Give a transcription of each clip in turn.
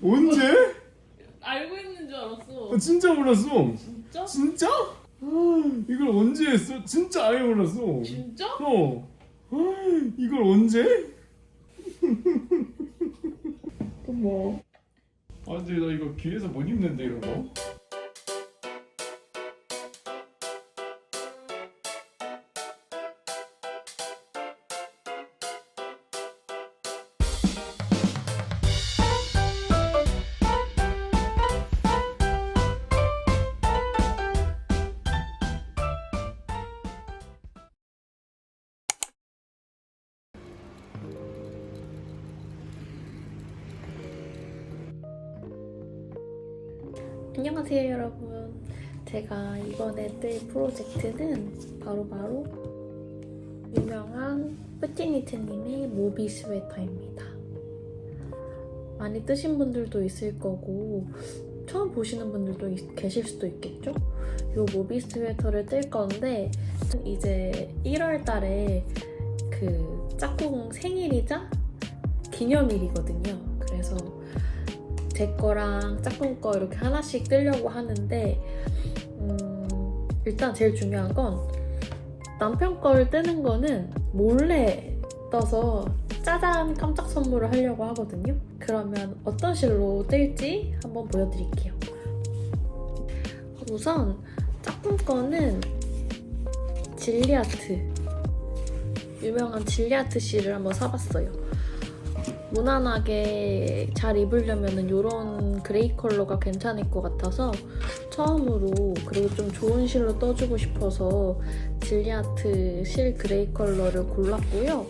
언제? 알고 있는 줄 알았어. 아, 진짜 몰랐어. 진짜? 진짜? 이걸 언제 했어? 진짜 아예 몰랐어. 진짜? 이걸 언제? 어머. 아 근데 나 이거 길에서 못 입는데 이런 거. 안녕하세요 여러분. 제가 이번에 뜰 프로젝트는 바로 유명한 뿌티니트님의 모비 스웨터입니다. 많이 뜨신 분들도 있을 거고 처음 보시는 분들도 계실 수도 있겠죠? 이 모비 스웨터를 뜰 건데 이제 1월 달에 그 짝꿍 생일이자 기념일이거든요. 그래서 제 거랑 짝꿍 거 이렇게 하나씩 뜨려고 하는데 일단 제일 중요한 건 남편 거를 뜨는 거는 몰래 떠서 짜잔 깜짝 선물을 하려고 하거든요. 그러면 어떤 실로 뜰지 한번 보여드릴게요. 우선 짝꿍 거는 질리아트, 유명한 질리아트 실을 한번 사봤어요. 무난하게 잘 입으려면 이런 그레이 컬러가 괜찮을 것 같아서 처음으로, 그리고 좀 좋은 실로 떠주고 싶어서 질리아트 실 그레이 컬러를 골랐고요.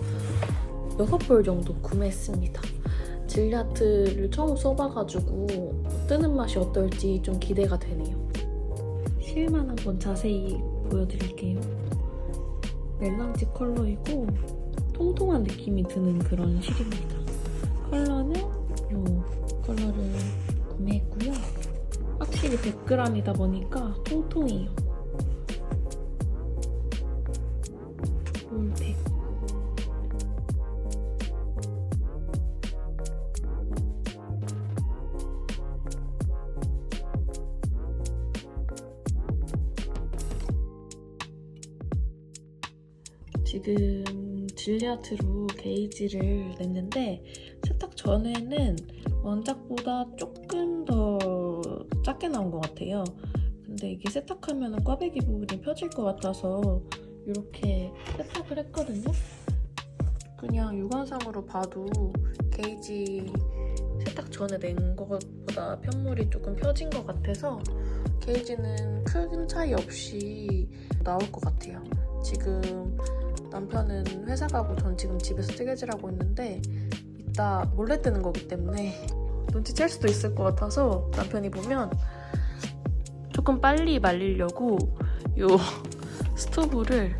6벌 정도 구매했습니다. 질리아트를 처음 써봐가지고 뜨는 맛이 어떨지 좀 기대가 되네요. 실만 한번 자세히 보여드릴게요. 멜란지 컬러이고 통통한 느낌이 드는 그런 실입니다. 컬러는 이 컬러를 구매했고요. 확실히 100g이다 보니까 통통해요. 롤백. 지금 질리아트로 게이지를 냈는데 세탁 전에는 원작보다 조금 더 작게 나온 것 같아요. 근데 이게 세탁하면 꽈배기 부분이 펴질 것 같아서 이렇게 세탁을 했거든요. 그냥 육안상으로 봐도 게이지 세탁 전에 낸 것보다 편물이 조금 펴진 것 같아서 게이지는 큰 차이 없이 나올 것 같아요. 지금 남편은 회사 가고 전 지금 집에서 뜨개질하고 있는데 이따 몰래 뜨는 거기 때문에 눈치챌 수도 있을 것 같아서 남편이 보면 조금 빨리 말리려고 요 스토브를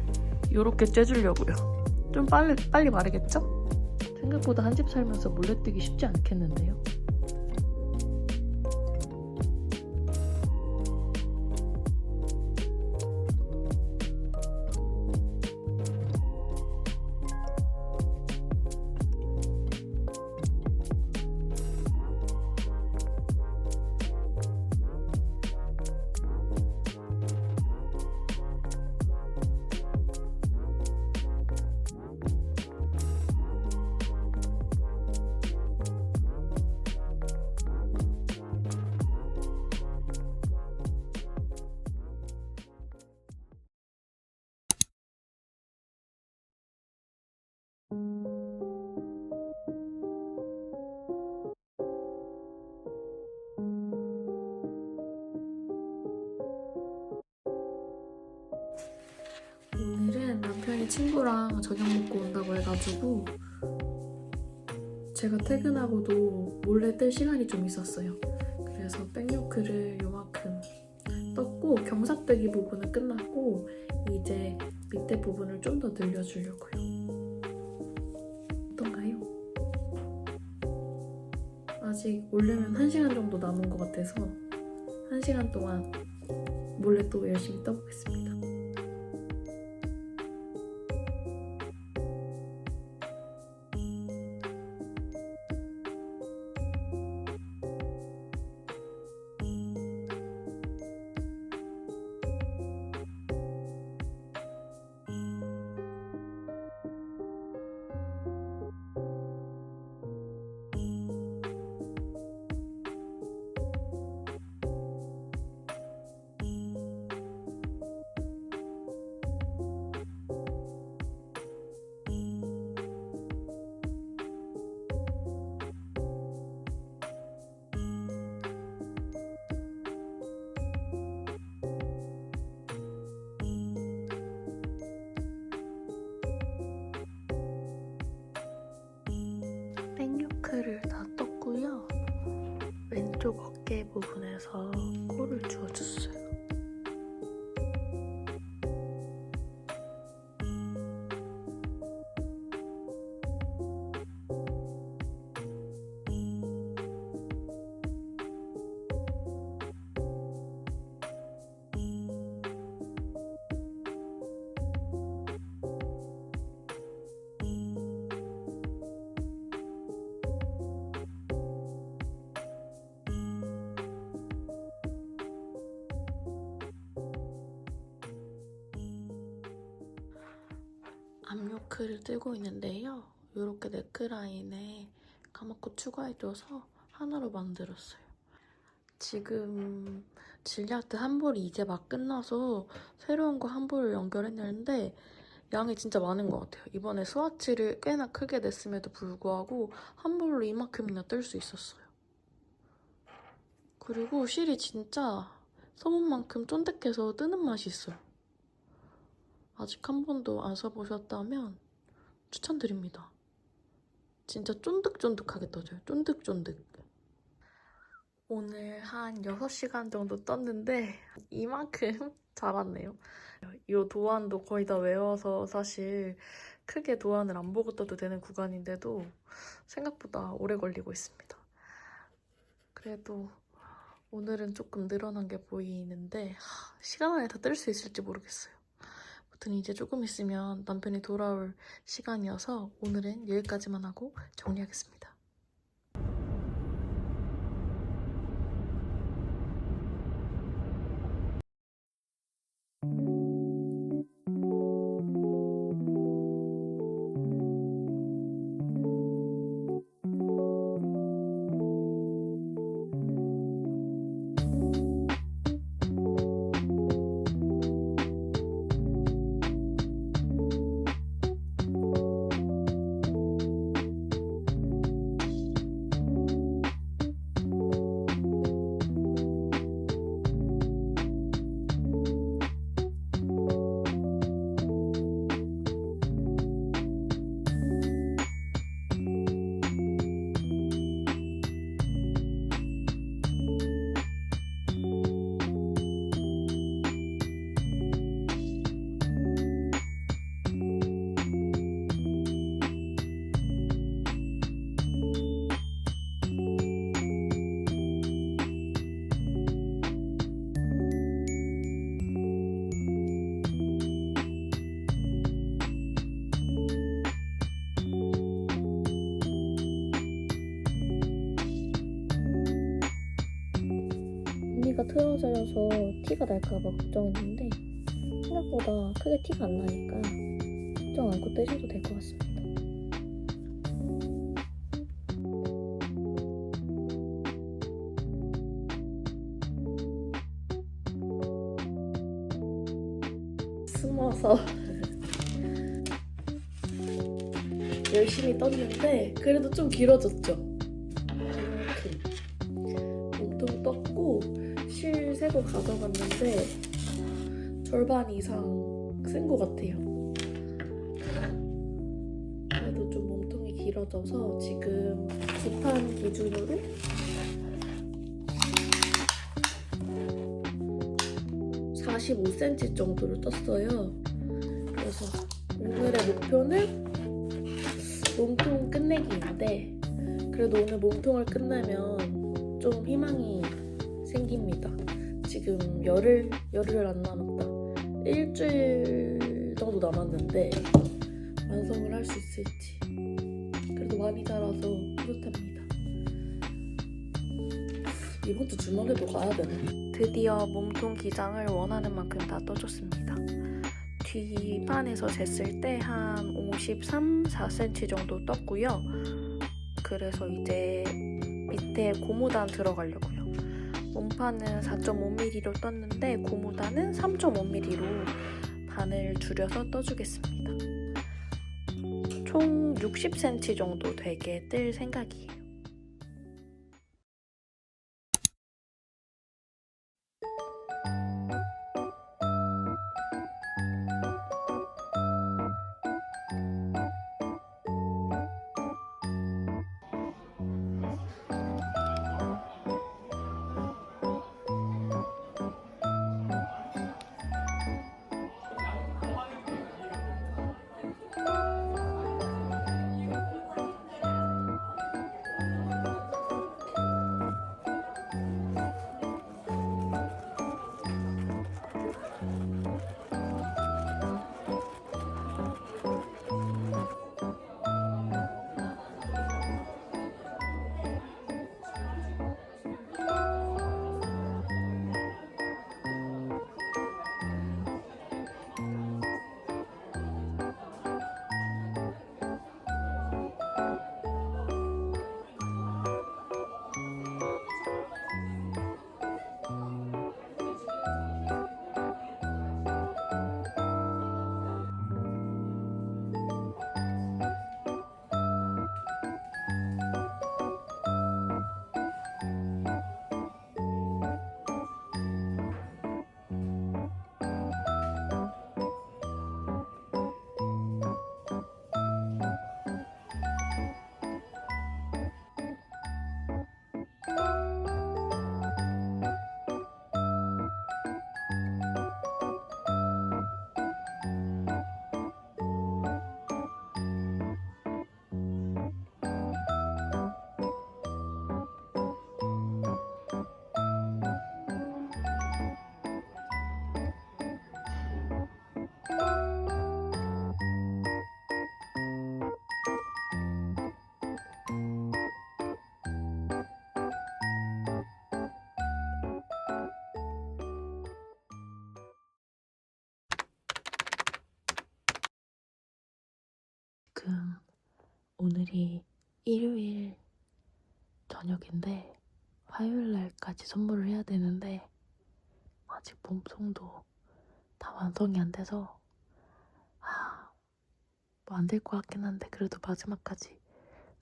요렇게 쬐주려고요. 좀 빨리 마르겠죠? 생각보다 한 집 살면서 몰래 뜨기 쉽지 않겠는데요? 오늘은 남편이 친구랑 저녁 먹고 온다고 해가지고 제가 퇴근하고도 몰래 뜰 시간이 좀 있었어요. 그래서 백요크를 요만큼 떴고 경사뜨기 부분은 끝났고 이제 밑에 부분을 좀 더 늘려주려고요. 어떤가요? 아직 올려면 1시간 정도 남은 것 같아서 1시간 동안 몰래 또 열심히 떠보겠습니다. 암요크를 다 떴고요. 왼쪽 어깨 부분에서 코를 주워줬어요. 암요크를 뜨고 있는데요. 이렇게 넥라인에 가마코 추가해줘서 하나로 만들었어요. 지금 질리아트 한 볼이 이제 막 끝나서 새로운 거 한 볼을 연결했는데 양이 진짜 많은 것 같아요. 이번에 스와치를 꽤나 크게 냈음에도 불구하고 한 볼로 이만큼이나 뜰 수 있었어요. 그리고 실이 진짜 소문만큼 쫀득해서 뜨는 맛이 있어요. 아직 한 번도 안 써보셨다면 추천드립니다. 진짜 쫀득쫀득하게 떠져요. 쫀득쫀득. 오늘 한 6시간 정도 떴는데 이만큼 자랐네요. 이 도안도 거의 다 외워서 사실 크게 도안을 안 보고 떠도 되는 구간인데도 생각보다 오래 걸리고 있습니다. 그래도 오늘은 조금 늘어난 게 보이는데 시간 안에 다 뜰 수 있을지 모르겠어요. 아무튼 이제 조금 있으면 남편이 돌아올 시간이어서 오늘은 여기까지만 하고 정리하겠습니다. 언니가 틀어져서 티가 날까봐 걱정했는데 생각보다 크게 티가 안 나니까 걱정 않고 떼셔도 될 것 같습니다. 숨어서 열심히 떴는데 그래도 좀 길어졌죠? 이만큼 몸통 떴고 실 세고 가져갔는데 절반 이상 쓴 것 같아요. 그래도 좀 몸통이 길어져서 지금 기판 기준으로 45cm 정도를 떴어요. 그래서 오늘의 목표는 몸통 끝내기인데 그래도 오늘 몸통을 끝내면 좀 희망이 생깁니다. 지금 열흘 안 남았다. 일주일 정도 남았는데 완성을 할 수 있을지 그래도 많이 자라서 뿌듯합니다. 이번 주 주말에도 가야 되네. 드디어 몸통 기장을 원하는 만큼 다 떠줬습니다. 뒷판에서 쟀을 때 한 53, 4cm 정도 떴고요. 그래서 이제 밑에 고무단 들어가려고요. 몸판은 4.5mm로 떴는데 고무단은 3.5mm로 반을 줄여서 떠주겠습니다. 총 60cm 정도 되게 뜰 생각이에요. 오늘이 일요일 저녁인데 화요일 날까지 선물을 해야 되는데 아직 몸통도 다 완성이 안 돼서 뭐 안 될 것 같긴 한데 그래도 마지막까지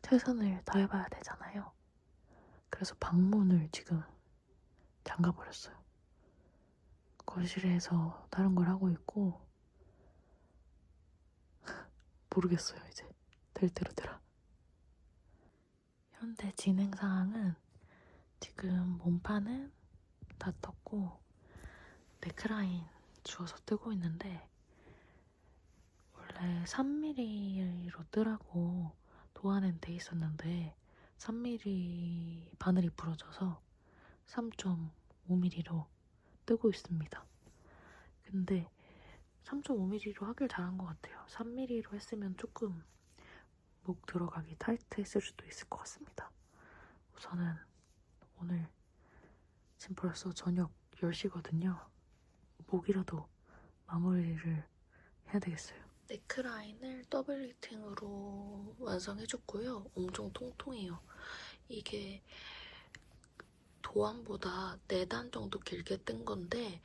최선을 다해봐야 되잖아요. 그래서 방문을 지금 잠가버렸어요. 거실에서 다른 걸 하고 있고 모르겠어요. 이제 될 대로 되라. 현재 진행 상황은 지금 몸판은 다 떴고 네크라인 주워서 뜨고 있는데 원래 3mm로 뜨라고 도안은 돼 있었는데 3mm 바늘이 부러져서 3.5mm로 뜨고 있습니다. 근데 3.5mm로 하길 잘한 것 같아요. 3mm로 했으면 조금 목 들어가기 타이트했을 수도 있을 것 같습니다. 우선은 오늘 지금 벌써 저녁 10시거든요. 목이라도 마무리를 해야 되겠어요. 네크라인을 더블 리팅으로 완성해줬고요. 엄청 통통해요. 이게 도안보다 4단 정도 길게 뜬 건데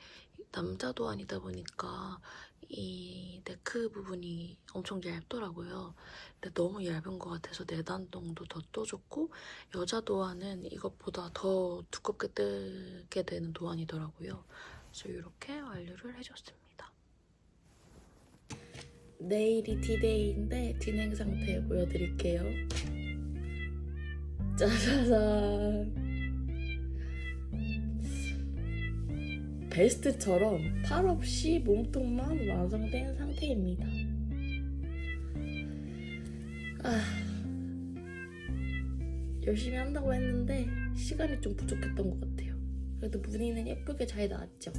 남자 도안이다 보니까 이 네크 부분이 엄청 얇더라고요. 근데 너무 얇은 것 같아서 4단 정도 더 떠줬고 여자 도안은 이것보다 더 두껍게 뜨게 되는 도안이더라고요. 그래서 이렇게 완료를 해줬습니다. 내일이 디데이인데 진행 상태 보여드릴게요. 짜자잔. 베스트처럼 팔 없이 몸통만 완성된 상태입니다. 열심히 한다고 했는데 시간이 좀 부족했던 것 같아요. 그래도 무늬는 예쁘게 잘 나왔죠.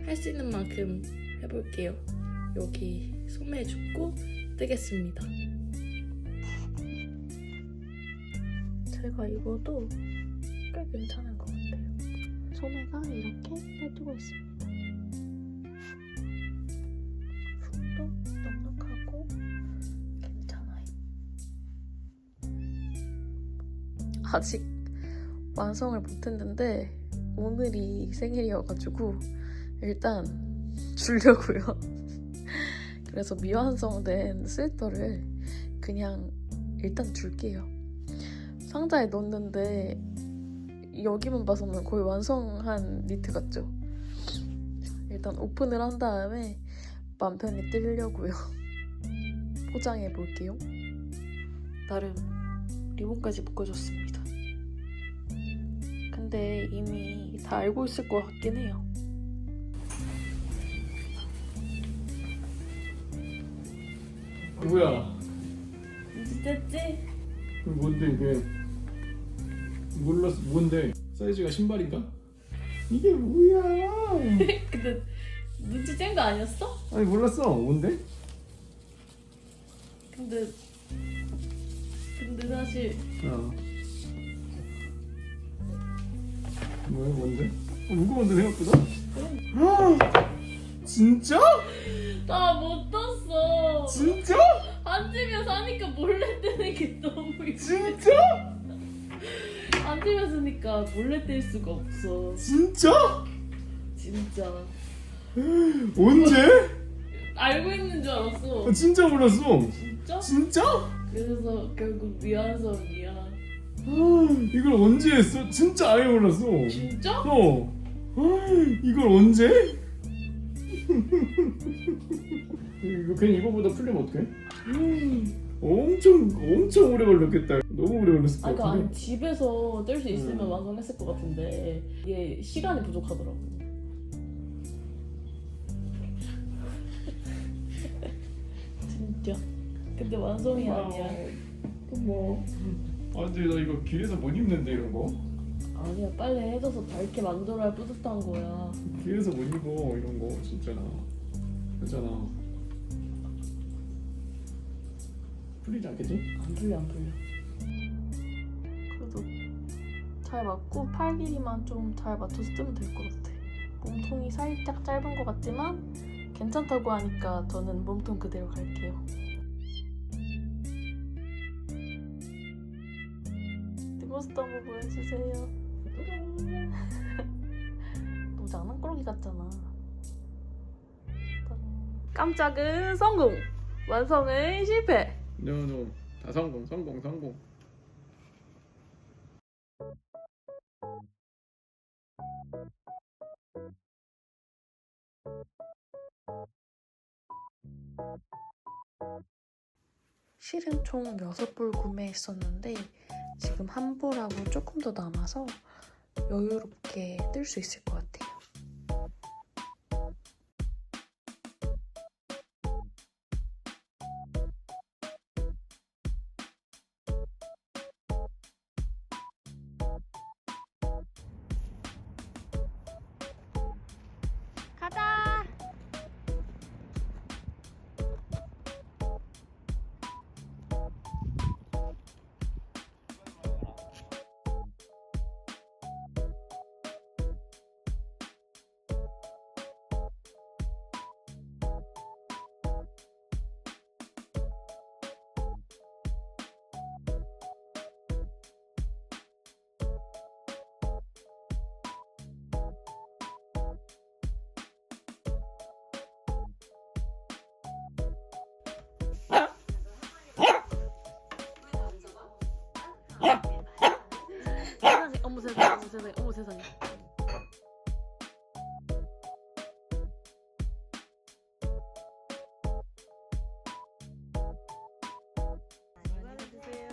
할 수 있는 만큼 해볼게요. 여기 소매 줍고 뜨겠습니다. 제가 입어도 꽤 괜찮은 것 같아요. 소매가 이렇게 빼두고 있습니다. funk도 넉넉하고 괜찮아요. 아직 완성을 못했는데 오늘이 생일이어가지고 일단 주려고요. 그래서 미완성된 스웨터를 그냥 일단 줄게요. 상자에 넣었는데 여기만 봐서는 거의 완성한 니트 같죠? 일단 오픈을 한 다음에 맘 편히 뜨려고요. 포장해 볼게요. 나름 리본까지 묶어줬습니다. 근데 이미 다 알고 있을 것 같긴 해요. 뭐야? 됐지? 뭔데 이게? 몰랐어. 뭔데? 사이즈가 신발인가? 이게 뭐야? 근데 눈치 챈 거 아니었어? 아니 몰랐어. 뭔데? 근데 사실 뭐야? 뭔데? 무거운데 생각보다? 진짜? 나 못 떴어. 진짜? 앉으면서 하니까 몰래 뜨는 게 너무 진짜? 앉으면서 하니까 몰래 뜰 수가 없어. 진짜? 진짜 언제? 알고 있는 줄 알았어. 진짜 몰랐어. 진짜? 진짜? 그래서 결국 미완성이야. 이걸 언제 했어? 진짜 아예 몰랐어. 진짜? 이걸 언제? 이거 괜히 이거보다 풀리면 어떡해? 엄청 오래 걸렸겠다. 너무 오래 걸렸을 것 그러니까 같은데. 아니 집에서 뜰 수 있으면 완성했을 것 같은데 이게 시간이 부족하더라고. 진짜. 근데 완성이 아니야. 뭐. 근데 나 이거 길에서 못 입는데 이런 거. 아니야, 빨리 해줘서 밝게 만들어야 뿌듯한 거야. 길에서 못 입어 이런 거 진짜. 그렇잖아. 풀리지 않겠지? 안 풀려. 그래도 잘 맞고 팔 길이만 좀 잘 맞춰서 뜨면 될 것 같아. 몸통이 살짝 짧은 것 같지만 괜찮다고 하니까 저는 몸통 그대로 갈게요. 뒷모습도 한번 보여주세요. 너무 장난꾸러기 같잖아. 깜짝은 성공! 완성은 실패! 노노 다 성공 성공 성공. 실은 총 6볼 구매했었는데 지금 한 볼하고 조금 더 남아서 여유롭게 뜰 수 있을 것 같아요. 가자! 세상에, 어머 세상에, 어머 세상에, 어머 세상에. 안녕히 계세요.